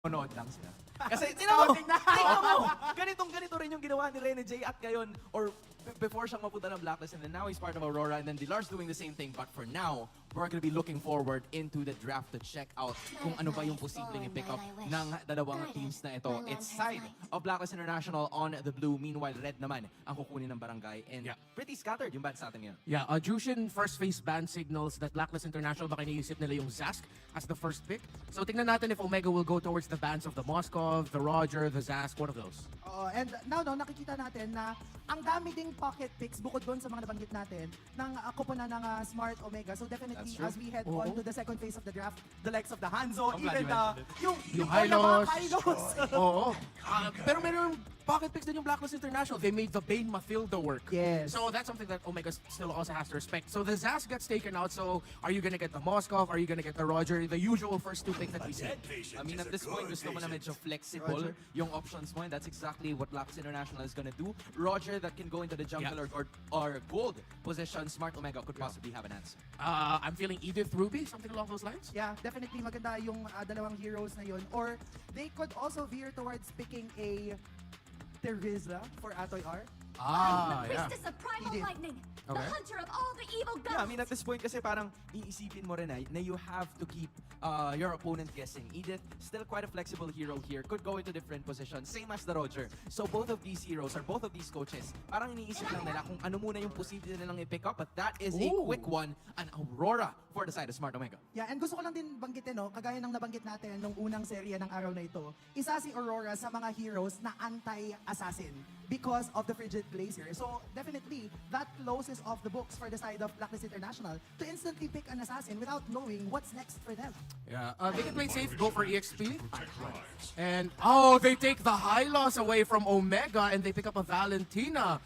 Nood lang sila. Kasi, tingnan mo, ganito rin yung ginawa ni Rene J at ngayon, or before siyang mapunta ng Blacklist, and then now he's part of Aurora, and then Dilar's doing the same thing, but for now, we're gonna be looking forward into the draft to check out kung ano ba yung posibleng i-pick up ng dalawang teams na ito. It's side of Blacklist International on the blue, meanwhile Red naman ang kukunin ng Barangay, and pretty scattered yung bans natin ngayon. Yeah, Jushin first phase ban signals that Blacklist International baka iniisip nila yung Zask as the first pick. So tingnan natin if Omega will go towards the bans of the Moskov, the Roger, the Zask, one of those. And now, nakikita natin na ang dami ding pocket picks bukod doon sa mga nabanggit natin ng koponan ng Smart Omega. So definitely, as we head on to the second phase of the draft, the likes of the Hanzo, even yung Hylos. Hylos. Oo. Pero meron pocket picks din yung Blacklist International. They made the Bane Mathilda work. Yes. So that's something that Omega still also has to respect. So the Zask gets taken out. So are you gonna get the Moskov? Are you gonna get the Roger? The usual first two picks that we see. I mean, at this point, gusto mo na medyo flexible yung options mo, and that's exactly what Blacklist International is gonna do. Roger that can go into the jungle or gold position, Smart Omega could possibly have an answer. I'm feeling Edith Ruby, something along those lines. Yeah, definitely maganda yung dalawang heroes na yun. Or they could also veer towards picking a Teresa for Atoy R. Ah, the yeah. priestess of primal lightning, the Okay. hunter of all the evil gods. Yeah, I mean, at this point kasi parang iisipin mo rin na you have to keep your opponent guessing. Edith, still quite a flexible hero here, could go into different positions, same as the Roger. So both of these heroes, or both of these coaches, parang iniisip lang nila kung ano muna yung posible nilang i-pick up, but that is a quick one, an Aurora for the side of Smart Omega. Yeah, and gusto ko lang din banggitin, kagaya ng nabanggit natin nung unang serye ng araw na ito, isa si Aurora sa mga heroes na anti-assassin because of the Frigid Glacier. So definitely, that closes off the books for the side of Blacklist International to instantly pick an assassin without knowing what's next for them. Yeah, they can play safe, go for EXP. And, they take the high loss away from Omega and they pick up a Valentina.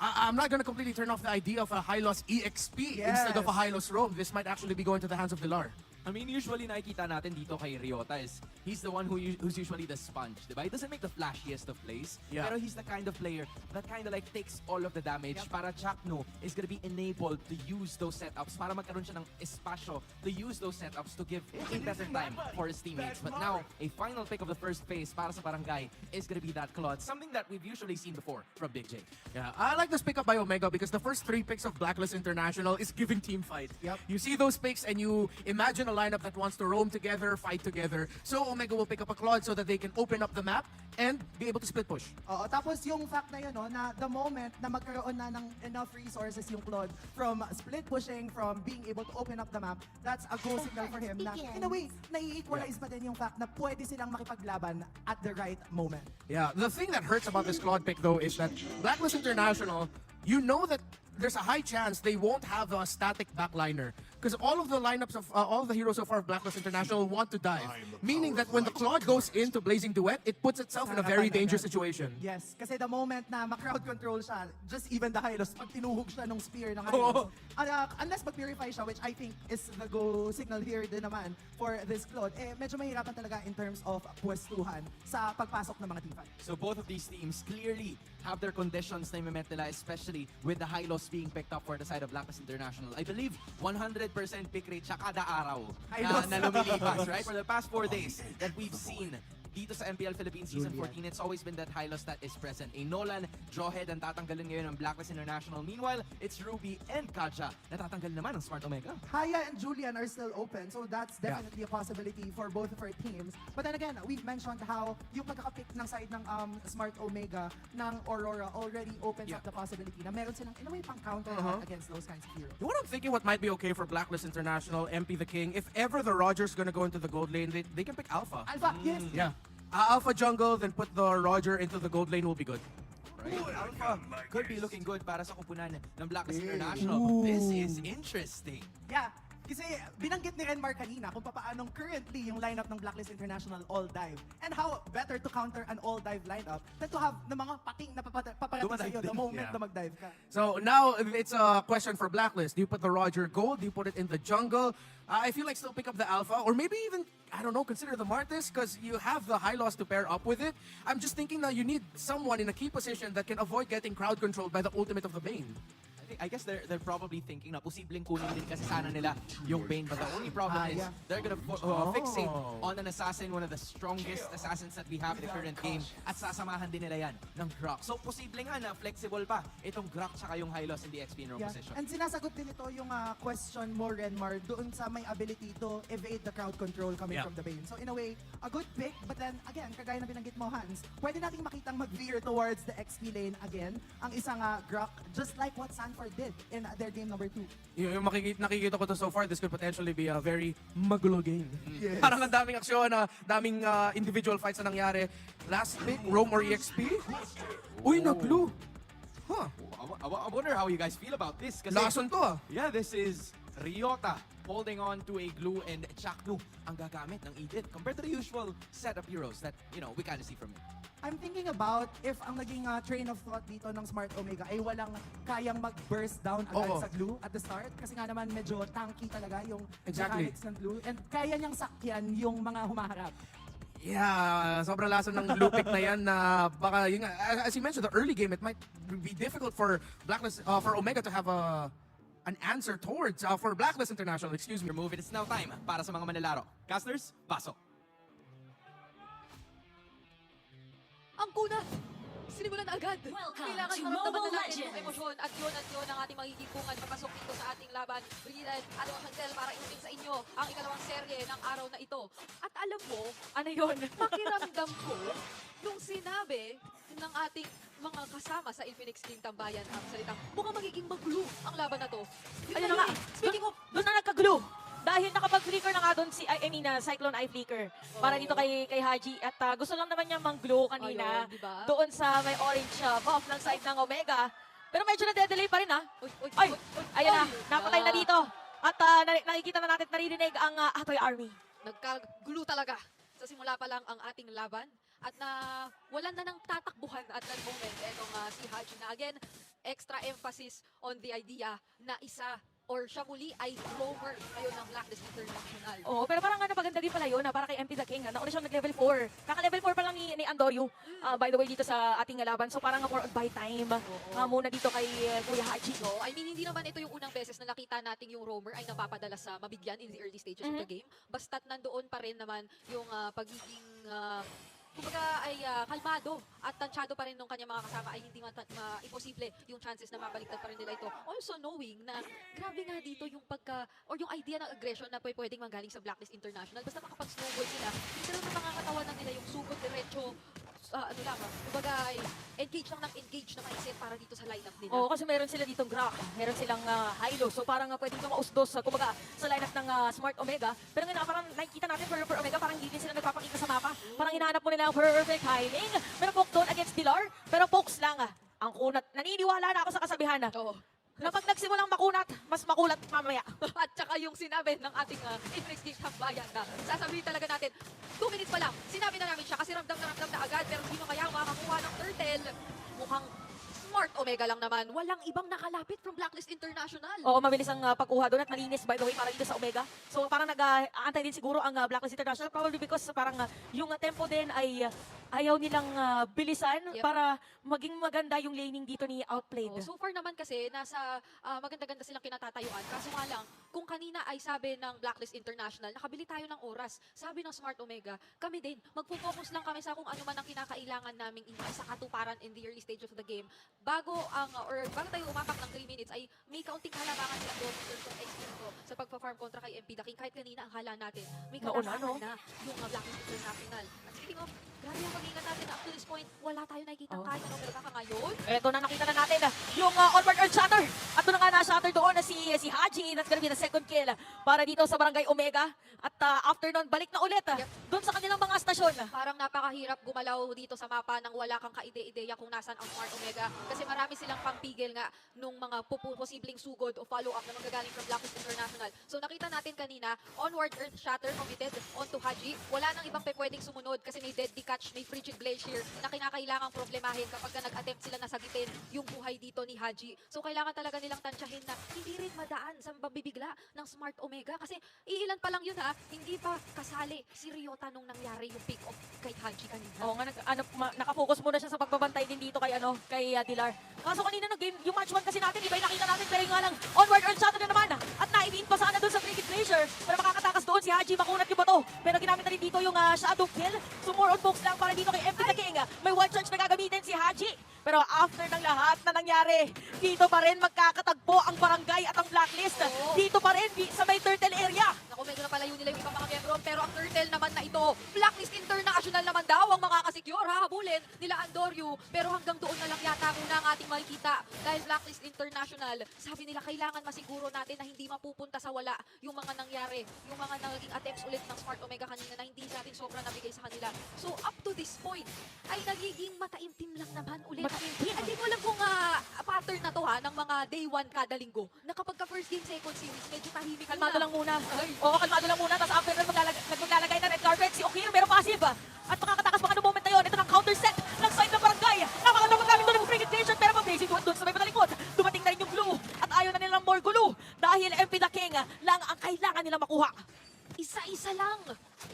I'm not going to completely turn off the idea of a high loss EXP instead of a high loss roam. This might actually be going to the hands of Dilar. I mean, usually nakikita natin dito kay Ryota is he's the one who's usually the sponge, diba? He doesn't make the flashiest of plays, pero he's the kind of player that kind of like takes all of the damage para Chakno is gonna be enabled to use those setups para magkaroon siya ng espasyo to use those setups to give a better time for his teammates. But now, a final pick of the first phase para sa Barangay is gonna be that Claude, something that we've usually seen before from Big J. Yeah, I like this pickup by Omega because the first three picks of Blacklist International is giving team fight. You see those picks and you imagine a lineup that wants to roam together, fight together. So Omega will pick up a Claude so that they can open up the map and be able to split push. Oo, tapos yung fact na yun, na the moment na magkaroon na ng enough resources yung Claude from split pushing, from being able to open up the map, that's a go signal for him na in a way, nai-equalize pa din yung fact na pwede silang makipaglaban at the right moment. Yeah, the thing that hurts about this Claude pick though is that Blacklist International, you know that there's a high chance they won't have a static backliner because all of the lineups of all the heroes so far of Blacklist International want to dive, meaning that when the Claude goes into Blazing Duet, it puts itself in a very dangerous situation. Yes, kasi the moment na ma-crowd control siya, just even the Hylos, pag tinuhog siya ng spear ng Hylos, unless mag-purify siya, which I think is the go signal here din naman for this Claude, medyo mahirapan talaga in terms of pwestuhan sa pagpasok ng mga teamfight. So both of these teams clearly have their conditions na imemet nila, especially with the high loss being picked up for the side of Blacklist International. I believe 100% pick rate siya kada araw na lumilipas, right? For the past 4 days that we've seen dito sa MPL Philippines Season 14, it's always been that high loss that is present. A Nolan, Jawhead ang tatanggalin ngayon ng Blacklist International. Meanwhile, it's Ruby and Katja na tatanggalin naman ng Smart Omega. Haya and Julian are still open, so that's definitely a possibility for both of our teams. But then again, we've mentioned how yung pagkakapick ng side ng Smart Omega ng Aurora already opens up the possibility na meron silang in a way pang counter against those kinds of heroes. You know what I'm thinking? What might be okay for Blacklist International, MP the King, if ever the Roger's gonna go into the gold lane, they can pick Alpha. Alpha, yes. Yeah. Alpha jungle, then put the Roger into the gold lane will be good. Right? Alpha could be looking good para sa kupunan ng Blacklist International. This is interesting. Yeah. Kasi binanggit ni Renmar kanina kung paanong currently yung lineup ng Blacklist International all-dive. And how better to counter an all-dive lineup than to have ng mga pating na paparating sa'yo the moment na mag-dive ka. So now it's a question for Blacklist. Do you put the Roger gold? Do you put it in the jungle? I feel like still pick up the Alpha, or maybe even, I don't know, consider the Martis because you have the high loss to pair up with it. I'm just thinking now you need someone in a key position that can avoid getting crowd controlled by the ultimate of the Bane. I guess they're probably thinking na posibleng kunin din kasi sana nila yung Bane. But the only problem is yeah. they're gonna fixate on an assassin, one of the strongest assassins that we have in the current game. At sasamahan din nila yan ng Grok. So posible nga na flexible pa itong Grok tsaka yung Hylos in the XP in room position. And sinasagot din ito yung question mo, Renmar, doon sa may ability to evade the crowd control coming from the Bane. So in a way, a good pick, but then again, kagaya na binanggit mo, Hans, pwede nating makitang mag-veer towards the XP lane again, ang isang Grok, just like what Sanford did in their game number 2. Yung nakikita ko to so far, this could potentially be a very magulo game. Yes. Parang ang daming aksyon, daming individual fights na nangyari. Last pick, Rome or EXP? Uy, nag-glue. Huh. I wonder how you guys feel about this. Kasi, Lason to yeah, this is Ryota holding on to a glue and Chaknu ang gagamit ng Edith compared to the usual set of heroes that, you know, we kind of see from it. I'm thinking about if ang naging train of thought dito ng Smart Omega ay walang kayang mag-burst down agad Oo. sa glue at the start. Kasi nga naman medyo tanky talaga yung Exactly. mechanics ng glue. And kaya niyang sakyan yung mga humaharap. Yeah, sobrang lason ng blue pick na yan na baka, yun nga, as you mentioned, the early game, it might be difficult for Blacklist, for Omega to have an answer towards, for Blacklist International, excuse me. Your move, it's now time para sa mga manlalaro. Casters, pasok. Ang kuna! Sinimulan na agad. Welcome Kailangan to maramdaman Mobile na natin yung Legends. emosyon at yun ang ating magiging bungan papasok dito sa ating laban. Brigidan, Along Chantel para inutin sa inyo ang ikalawang serye ng araw na ito. At alam mo, ano yun? Pakiramdam ko nung sinabi ng ating mga kasama sa Infinix Team Tambayan ang salitang mukhang magiging magulo ang laban na to. Ayun na nga. Speaking of, Doon na nagka-glue. Dahil nakapag-flicker na nga doon si, Cyclone Eye Flicker. Para dito kay Haji. At gusto lang naman niya mang-glue kanina. Ayun, diba? Doon sa may orange buff ng side ng Omega. Pero medyo na-delay pa rin ha. Ay! Ayan na. Napatay na dito. At nakikita na natin, naririnig ang Atoy Army. Nagkagulo talaga. Sa simula pa lang ang ating laban. At na wala na ng tatakbuhan at that moment. Etong si Haji na again, extra emphasis on the idea na isa or siya muli ay roamer ngayon ng Blacklist International. Oo, pero parang napaganda din pala yun para kay MP The King. Nauna siyang nag-level 4. Kaka-level 4 pa lang ni Andoryu. By the way, dito sa ating laban. So parang more on buy time. Muna dito kay Kuya Haji. So, I mean, hindi naman ito yung unang beses na nakita natin yung roamer ay napapadala sa mabigyan in the early stages of the game. Basta't nandoon pa rin naman yung pagiging kumbaga ay kalmado at tansyado pa rin nung kanyang mga kasama ay hindi imposible yung chances na mabaliktad pa rin nila ito. Also knowing na grabe nga dito yung or yung idea ng aggression na pwedeng manggaling sa Blacklist International. Basta makapag-snowball sila, hindi lang makakatawan na nila yung sugod diretso kumbaga ay engage lang ng engage na mindset para dito sa lineup nila. Oo, kasi meron sila ditong Grok, meron silang Hylo. So parang pwedeng tumausdos kumbaga sa lineup ng Smart Omega. Pero ngayon parang nakikita natin for Omega, parang hindi din sila nagpapakita sa mapa. Parang hinahanap mo nila ang perfect timing. Pero poke doon against Dilar, pero pokes lang ang kunat. Naniniwala na ako sa kasabihan Oo. na pag nagsimulang makunat, mas makulat mamaya. At saka yung sinabi ng ating Infinix Geek Tambayan na sasabihin talaga natin, 2 minutes pa lang, sinabi na namin siya kasi ramdam na agad pero hindi mo kaya makakuha ng turtle. Mukhang Smart Omega lang naman. Walang ibang nakalapit from Blacklist International. Oo, mabilis ang pagkuha doon at malinis by the way para dito sa Omega. So parang nag-aantay din siguro ang Blacklist International probably because parang yung tempo din ay ayaw nilang bilisan Yep. para maging maganda yung laning dito ni Outplayed. So far naman kasi, nasa maganda-ganda silang kinatatayuan. Kaso nga lang, kung kanina ay sabi ng Blacklist International, nakabili tayo ng oras. Sabi ng Smart Omega, kami din, magpo-focus lang kami sa kung ano man ang kinakailangan naming sa katuparan in the early stages of the game. Bago tayo umapak ng 3 minutes, ay may kaunting halamangan sila doon in terms of XP ko sa pagpa-farm kontra kay MP The King. Kahit kanina ang hala natin, may Nauna, no? kalamangan na yung Blacklist International. At speaking of, grabe ang pag-ingat natin up to this point, wala tayo nakikita kahit ano, pero baka ngayon, Eto na, nakita na natin yung onward earth shatter. At doon na nga na-shatter doon na si Haji. That's gonna be the second kill para dito sa Barangay Omega. At after nun, balik na ulit doon sa kanilang mga stasyon. parang napakahirap gumalaw dito sa mapa nang wala kang kaide-ideya kung nasan ang Smart Omega. Kasi marami silang pampigil nga nung mga posibleng sugod o follow-up na magagaling from Blacklist International. So nakita natin kanina, onward earth shatter committed onto Haji. Wala nang ibang pwedeng sumunod kasi may dead decay Catch, may Frigid Glacier na kinakailangang problemahin kapag nag-attempt sila na sagitin yung buhay dito ni Haji. So kailangan talaga nilang tansyahin na hindi rin madaan sa mabibigla ng Smart Omega kasi iilan pa lang yun ha, hindi pa kasali si Ryota nung nangyari yung pick-off kay Haji kanina. Oo nga, nakafocus muna siya sa pagbabantay din dito kay Dilar. Kaso kanina game, yung match 1 kasi natin, iba yung nakita natin, pero yung nga lang, onward earth shot na naman. At naibiin pa sana doon sa Frigid Glacier. Pero makakatakas doon si Haji, makunat yung bato. Pero ginamit na rin dito yung shadow kill. So more on focus lang para dito kay MP the King. May one charge na gagamitin si Haji. Pero after ng lahat na nangyari, dito pa rin magkakatagpo ang barangay at ang blacklist. Dito pa rin sa may turtle area. Naku, medyo napalayo nila yung ibang mga membro, pero ang turtle naman na ito, Blacklist International naman daw ang makakasecure, hahabulin nila Andoryu. Pero hanggang doon na lang yata muna ang ating makikita. Dahil Blacklist International, sabi nila kailangan masiguro natin na hindi mapupunta sa wala yung mga nangyari, yung mga naging attempts ulit ng Smart Omega kanina na hindi natin sobrang nabigay sa kanila. So up to this point, ay nagiging mataimtim lang naman ulit. Hindi ko alam kung pattern na to ha, ng mga day 1 kada linggo, na kapag ka first game, second series, medyo tahimik Kalmado muna. lang muna. Oo, kalmado lang muna. Tapos after naglalagay na red carpet, si Okir, pero passive. At makakatakas pa ng moment na yun. Ito ng counter set ng side ng barangay. Napakagandang gamit doon ng Frigid Glacier, pero mabasic doon sa may patalikod. Dumating na rin yung glue. At ayaw na nilang more glue. Dahil MP the King lang ang kailangan nila makuha. Isa-isa lang.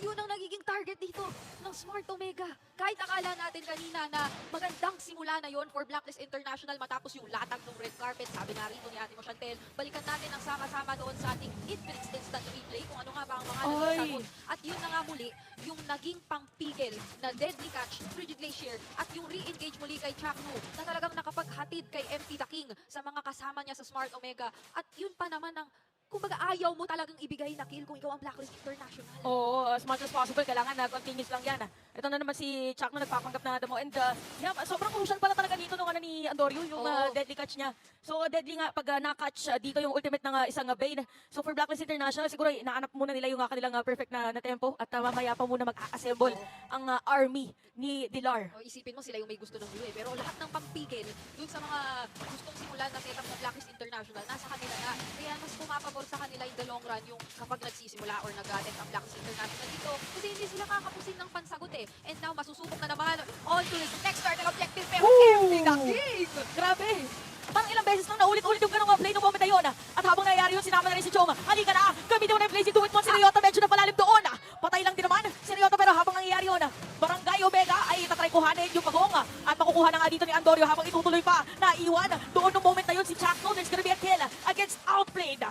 Yun ang nagiging target dito ng Smart Omega. Kahit akala natin kanina na magandang simula na yon for Blacklist International matapos yung latag ng red carpet, sabi nga rito ni Ate Mo Chantel, balikan natin ang sama-sama doon sa ating Infinix Instant Replay kung ano nga ba ang mga naging sagot. At yun na nga muli, yung naging pangpigil na Deadly Catch, Frigid Glacier, at yung re-engage muli kay Chaknu na talagang nakapaghatid kay MP the King sa mga kasama niya sa Smart Omega. At yun pa naman ang kumbaga ayaw mo talagang ibigay na kill kung ikaw ang Blacklist International. Oo, as much as possible, kailangan na continuous lang yan. Ito na naman si Chuck na nagpapanggap na demo. And yeah, sobrang crucial pala talaga dito nung ni Andoryu, yung deadly catch niya. So deadly nga pag na-catch dito yung ultimate ng isang Bane. So for Blacklist International, siguro inaanap muna nila yung kanilang perfect na tempo at mamaya pa muna mag-assemble ang army ni Dilar. O, isipin mo sila yung may gusto ng blue eh. Pero lahat ng pampigil dun sa mga gustong simulan na setup ng Blacklist International, nasa kanila na. Kaya mas pumapabor sa kanila in the long run yung kapag nagsisimula or nag-attempt ang Blacklist International dito. Kasi hindi sila kakapusin ng pansagot eh. And now, masusubok na naman on to the next starting objective. Pero MP the King! Grabe! Parang ilang beses nang naulit-ulit yung ganong play ng moment na yun. At habang nangyayari yun, sinama na rin si Chong. Halika na! Gamitin mo na yung place into it mo. Si Ryota medyo napalalim doon. Patay lang din naman si Ryota, pero habang nangyayari yun, Barangay Omega ay tatry kuhanin yung pagong. At makukuha na nga dito ni Andoryu habang itutuloy pa. Naiwan doon ng moment na yun si Chakno. There's gonna be a kill against Outplayed.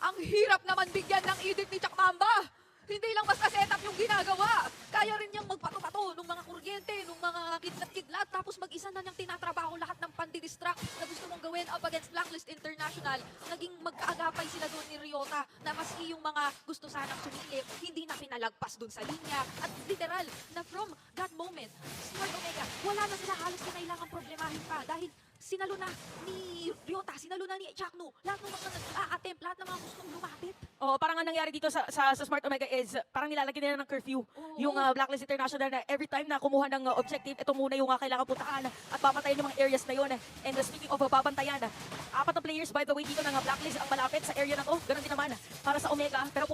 Ang hirap naman bigyan ng edit ni Chak Mamba. Hindi lang basta setup yung ginagawa. Kaya rin niyang magpato-pato nung mga kuryente, nung mga kidlat-kidlat. Tapos mag-isa na niyang tinatrabaho lahat ng pandidistract na gusto mong gawin up against Blacklist International. Naging magkaagapay sila doon ni Ryota na maski yung mga gusto sanang sumilip, hindi na pinalagpas doon sa linya. At literal, na from that moment, Smart Omega, wala na sila halos kinailangan problemahin pa dahil sinalo na ni Ryota, sinalo na ni Chaknu. Lahat ng mga nag-a-attempt, lahat ng mga gustong lumapit. Oh, parang ang nangyari dito sa Smart Omega is parang nilalagyan nila ng curfew yung Blacklist International na every time na kumuha ng objective, ito muna yung kailangan puntahan at papatayin yung mga areas na yun. And speaking of babantayan, 4 na players by the way dito ng Blacklist ang malapit sa area na to. Ganun din naman para sa Omega. Pero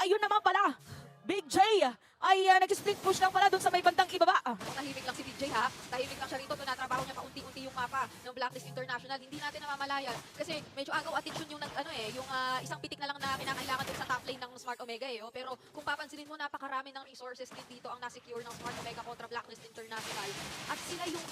ayun naman pala. Big J ay nag-split push lang pala doon sa may bandang ibaba. Tahimik lang si DJ ha. Tahimik lang siya rito. Tunatrabaho niya paunti-unti yung mapa ng Blacklist International. Hindi natin namamalayan. Kasi medyo agaw attention yung yung isang pitik na lang na kinakailangan dun sa top lane ng Smart Omega eh. Oh. Pero kung papansinin mo, napakarami ng resources din dito ang nasecure ng Smart Omega kontra Blacklist International. At sila yung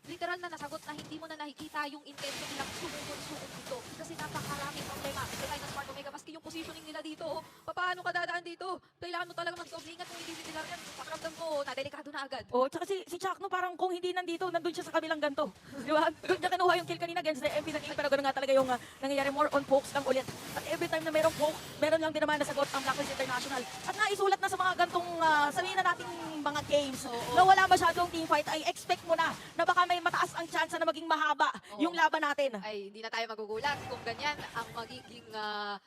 literal na nasagot na hindi mo na nakikita yung intention nilang sumugod dito. Kasi napakaraming problema sa line ng Smart Omega. Maski yung positioning nila dito. Oh. Paano ka dadaan dito? Kailangan mo talaga mag-ingat kung hindi nila yan. Pakiramdam ko, nadelikado na agad. Oh, tsaka si Chakno parang kung hindi nandito, nandun siya sa kabilang ganto. Di ba? Doon niya kinuha yung kill kanina against the MP na King, pero gano'n nga talaga yung nangyayari, more on pokes lang ulit. At every time na mayroong poke, meron lang din naman nasagot ang Blacklist International. At naisulat na sa mga gantong, sabihin na nating mga games, na wala masyadong teamfight, ay expect mo na baka may mataas ang chance na maging mahaba yung laban natin. Ay, hindi na tayo magugulat kung ganyan ang magiging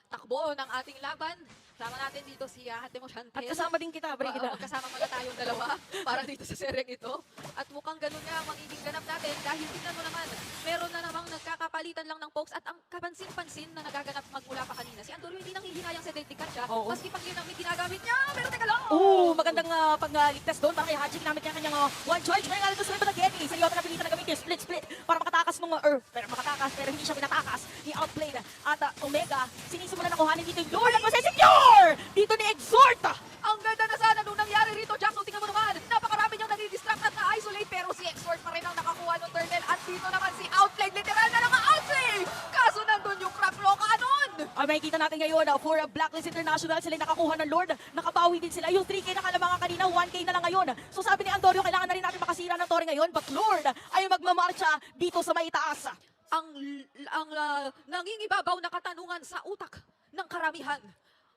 takbo ng ating laban. Sama natin dito si Ate Mo Chantel. At kasama din kita, Brigida. Magkasama muna tayong dalawa para dito sa seryeng ito. At mukhang ganun nga ang magiging ganap natin dahil tingnan mo naman, meron na namang nagkakapalitan lang ng pokes at ang kapansin-pansin na nagaganap magmula pa kanina. Si Andoryu hindi nang hihinayang sa Deadly Catch siya. Maski pag yun ang may ginagamit niya. Pero teka lang! Magandang pagligtas doon para kay Haji. Ginamit niya kanyang one charge. Ngayon nga doon sa Limba ng Getty. Sa Yota na pilitan na gamitin split para makatakas nung pero makatakas pero hindi siya pinatakas ni Outplayed. At Omega, sinisimulan na kuhanin dito yung Lord at masesecure! Dito ni Exhort! Ang ganda na sana nung nangyari rito, Jack. Tingnan mo naman, napakarami niyang nadidistract at na-isolate, pero si Exhort pa rin ang nakakuha ng turtle. At dito naman si Outplay, literal na naka-outplay! Kaso nandun yung crack lock anon! May kita natin ngayon for Blacklist International, sila yung nakakuha ng Lord. Nakabawi din sila. Yung 3K na kalamangan kanina, 1K na lang ngayon. So sabi ni Andorio, kailangan na rin natin makasira ng Torre ngayon. But Lord ay magmamarcha dito sa may taas. Ang nangingibabaw na katanungan sa utak ng karamihan.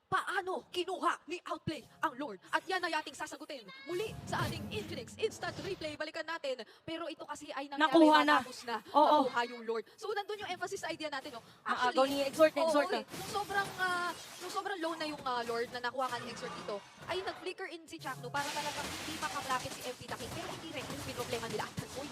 Paano kinuha ni Outplay ang Lord? At yan ay ating sasagutin muli sa ating Infinix Instant Replay. Balikan natin. Pero ito kasi ay nangyari Nakuha na. matapos na Oo. makuha yung Lord. So nandun yung emphasis sa idea natin. No? Agaw ni Exhort na Exhort. Nung sobrang low na yung Lord na nakuha ka ni Exhort dito, ay nag-flicker in si Chakno para talagang hindi makablapit si MP Taking. Pero hindi rin yung pinoblema nila. Uy,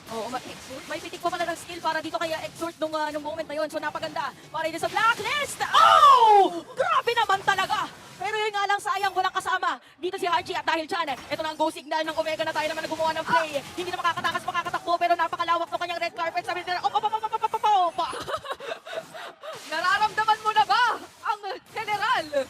Exhort. May pitik pa pala ng skill para dito kay Exhort nung moment na yun. So napaganda. Para yun sa Blacklist. Oh! Grabe naman talaga. Pero yun nga lang, sayang walang kasama. Dito si Haji at dahil dyan, ito na ang go signal ng Omega na tayo naman na gumawa ng play. Hindi na makakatakas, makakatakbo, pero napakalawak ng kanyang red carpet. Sabi nila, Nararamdaman mo na ba ang general?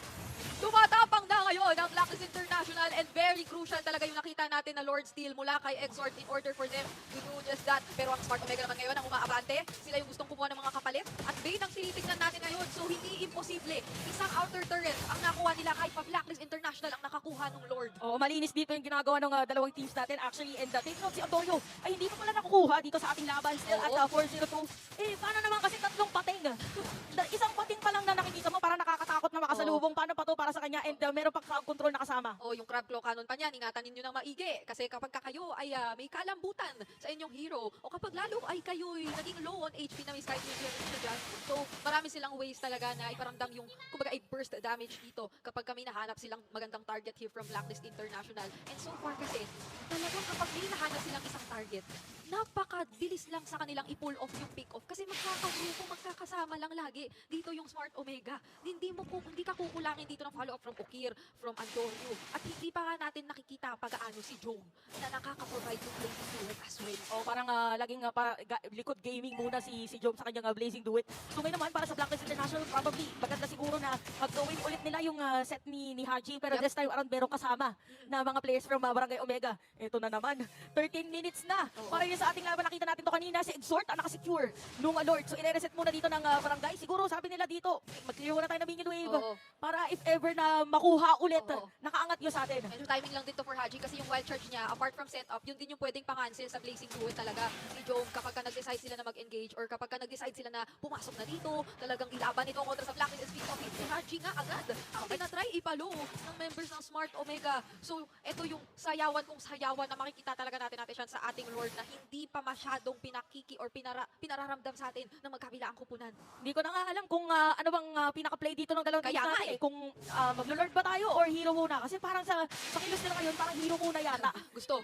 Tumatapang na ngayon ang Blacklist International and very crucial talaga yung nakita natin na Lord Steal mula kay Exhort in order for them to do just that. Pero ang Smart Omega naman ngayon ang umaabante. Sila yung gustong kumuha ng mga kapalit. At Bane ang tinitignan natin ngayon. So hindi imposible. Isang outer turret ang nakuha nila kahit pa Blacklist International ang nakakuha ng Lord. malinis dito yung ginagawa ng dalawang teams natin. Actually, and take note si Antonio ay hindi pa pala nakukuha dito sa ating laban. Still at 4-0-2. Paano naman kasi tatlong pating? Isang pating pa lang na nakikita mo para nakakatakot na makasalubong. Paano pa to para sa kanya? And meron pa crowd control na kasama. O yung crab claw cannon pa niyan, ingatan ninyo ng maigi. Kasi kapag kayo ay may kalambutan sa inyong hero, o kapag lalo ay kayo'y naging low on HP na may sky clearance dyan, so marami silang ways talaga na iparamdam yung, kumbaga, ay burst damage dito kapag kami nahanap silang magandang target here from Blacklist International. And so far kasi, talagang kapag may nahanap silang isang target, napakabilis lang sa kanilang i-pull off yung pick-off kasi magkakagrupo, magkakasama lang lagi. Dito yung Smart Omega. Hindi ka kukulangin dito ng follow-up from Okir, from Antonio. At hindi pa nga natin nakikita pag-aano si Jong na nakaka-provide yung Blazing Duet as well. Parang laging likod gaming muna si Jom sa kanyang Blazing Duet. So ngayon naman para sa Blacklist International, probably maganda siguro na mag-going ulit nila yung set ni Haji. Pero this time around meron kasama na mga players from Barangay Omega. Ito na naman, 13 minutes na. Para yun sa ating laban, nakita natin to kanina, si Exhort ang nakasecure nung Lord. So i-reset muna dito ng Barangay. Siguro sabi nila dito, mag-clear muna tayo ng minion wave. Para if ever na makuha ulit, nakaangat yun sa atin. Medyo timing lang dito for Haji kasi yung wild charge niya, apart from setup, yun din yung pwedeng pangancel sa Blazing Duet talaga ni Jom kapag ka nag-decide sila na mag-engage or kapag ka nag-decide sila na pumasok na dito, talagang ilaban ito kontra sa Blacklist. Speaking of it, si Haji nga agad ang tinatry ipalo ng members ng Smart Omega. So, ito yung sayawan kung sayawan na makikita talaga natin siya sa ating Lord na hindi pa masyadong pinakiki or pinararamdam sa atin ng magkabila ang kupunan. Hindi ko na nga alam kung ano bang pinaka-play dito ng dalawang Kaya teams nga natin. Kung maglo-Lord ba tayo or hero muna? Kasi parang sa kilos nila ngayon, parang hero muna yata.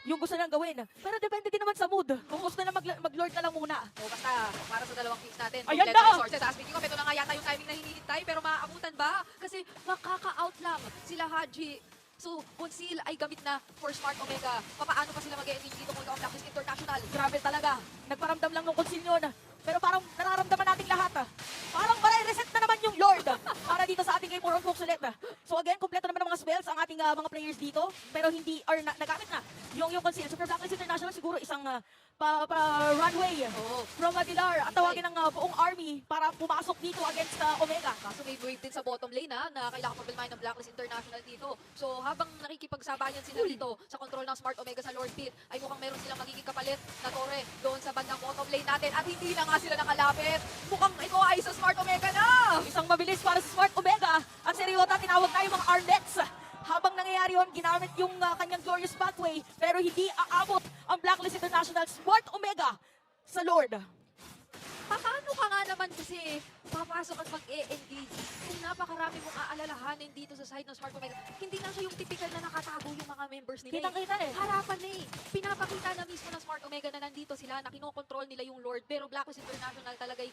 Yung gusto nilang gawin. Pero depende din naman sa mood. Kung gusto nila mag-Lord na lang muna. O basta, para sa dalawang teams natin, Ayan kompleto na! ang sources. Speaking of, ito na nga yata yung timing na hinihintay, pero maaabutan ba? Kasi makaka-out lang sila Haji. So, Conceal ay gamit na for Smart Omega. Paano pa sila mag-e-engage dito kung ikaw ang Blacklist International? Grabe talaga. Nagparamdam lang ng konsilyon. Pero parang nararamdaman natin lahat. Parang reset na naman yung Lord. Para dito sa ating game 4 on Fox ulit. So again, kompleto naman ng mga spells ang ating mga players dito. Pero hindi, or nagamit na yung conceal. So for Blacklist International, siguro isang runway from Dilar at tawagin ng buong army para pumasok dito against Omega. Kaso may wave din sa bottom lane na kailangan pagbilmahin ng Blacklist International dito. So habang nakikipagsabayan sila dito sa control ng Smart Omega sa Lord Pit, ay mukhang meron silang magiging kapalit na Torre doon sa bandang bottom lane natin. At hindi na nga sila nakalapit. Mukhang ito ay sa Smart Omega na! Isang mabilis para sa Smart Omega. Ang Seriota, tinawag na yung mga armlets. Habang nangyayari yun, ginamit yung kanyang glorious pathway. Pero hindi aabot ang Blacklist International Smart Omega sa Lord. Paano ka nga naman kasi papasok at mag-e-engage kung napakarami mong aalalahanin dito sa side ng Smart Omega? Hindi na siya yung typical na nakatago yung mga members nila. Kitang-kita eh. Harapan na eh. Pinapakita na mismo ng Smart Omega na nandito sila, na kinokontrol nila yung Lord. Pero Blacklist International talaga'y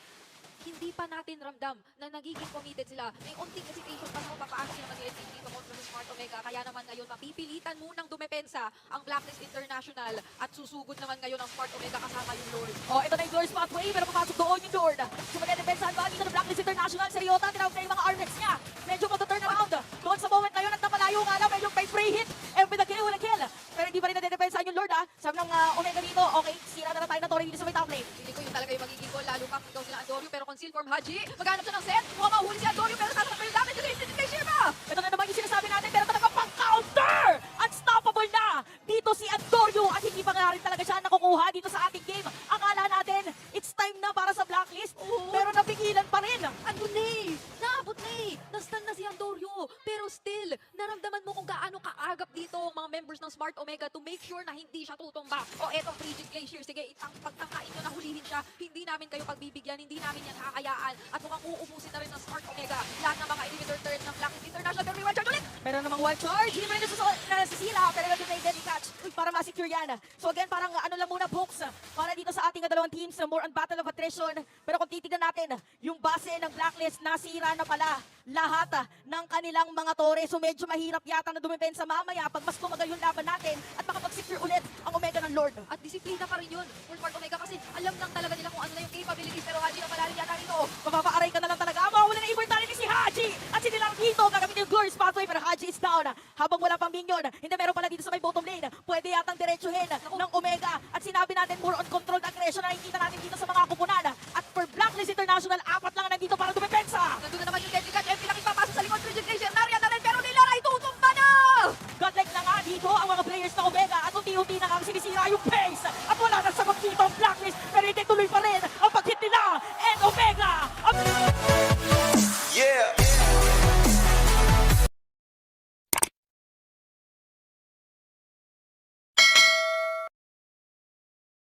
hindi pa natin ramdam na nagiging committed sila. May unting hesitation pa sa papaano sila mag-LCG dito kontra sa Smart Omega. Kaya naman ngayon, mapipilitan munang dumepensa ang Blacklist International at susugod naman ngayon ang Smart Omega kasama yung Lord. Oh, ito na yung Lord Spotway, pero papasok doon yung Lord. So magdedepensahan ba dito ng Blacklist International? Si Ryota, tinawag na yung mga armets niya. Medyo mag-turn around. Doon sa moment na yun, at napalayo nga lang, medyo may free hit. Every the kill, wala kill. Pero hindi pa rin nadedepensahan yung Lord, ha? Sabi ng Omega dito, okay, sira na tayo na Tori dito sa may top lane. Hindi ko yun talaga yung magiging goal, lalo pang ikaw sila Andorio, pero conceal from Haji. Maghanap siya ng set, mukhang mahuli si Andorio, pero tatakot pa yung damage dito yung kay Shirma. Ito na naman yung sinasabi natin, pero talaga pang-counter! Unstoppable na! Dito si Antonio at hindi pa nga rin talaga siya nakukuha dito sa ating game. Akala natin, it's time na para sa blacklist, pero napigilan pa rin. Andun na eh! Naabot na eh! Nastan na si Andorio! Pero still, naramdaman mo kung gaano kaagap dito ang mga members ng Smart Omega to make sure na hindi siya tutumba. O etong Frigid Glacier, sige, pagtangkain nyo na hulihin siya, hindi namin kayo pagbibigyan, hindi namin yan kakayaan. At mukhang uubusin na rin ng Smart Omega lahat ng mga inhibitor turret ng Blacklist International. Pero may one charge ulit! Pero namang wild charge, hindi pa rin nasisila, pero nandun na yung deadly catch para ma-secure yan. So again, parang ano lang muna, folks, para dito sa ating dalawang teams, more on battle of attrition. Pero kung titignan natin, yung base ng blacklist, nasira na pala lahat ng kanilang mga tore. So medyo mahirap yata na dumipensa mamaya pag mas tumagal yung laban natin at makapag-secure ulit ang Omega ng Lord. At disiplina pa rin yun for Smart Omega kasi alam lang talaga nila kung ano na yung capabilities, pero Haji na malalim yata rito. Mapapaaray ka na lang talaga. Mawawala na immortality si Haji! At sinilang dito, gagamitin yung Glory Spotway, pero Haji is down. Habang wala pang minion, hindi meron pala dito sa may bottom lane. Pwede yatang diretsuhin ng Omega. At sinabi natin, more on controlled aggression na nakikita natin dito sa mga kupunan. At for Blacklist International, 4 lang nandito para dumipensa. Nandun na naman yung deadly catch, MP lang ipapasok sa likod, Frigid Glacier, Narian na rin, pero Nilara ay tutumba na! Godlike na nga dito ang mga players ng Omega at unti-unti na nga sinisira yung pace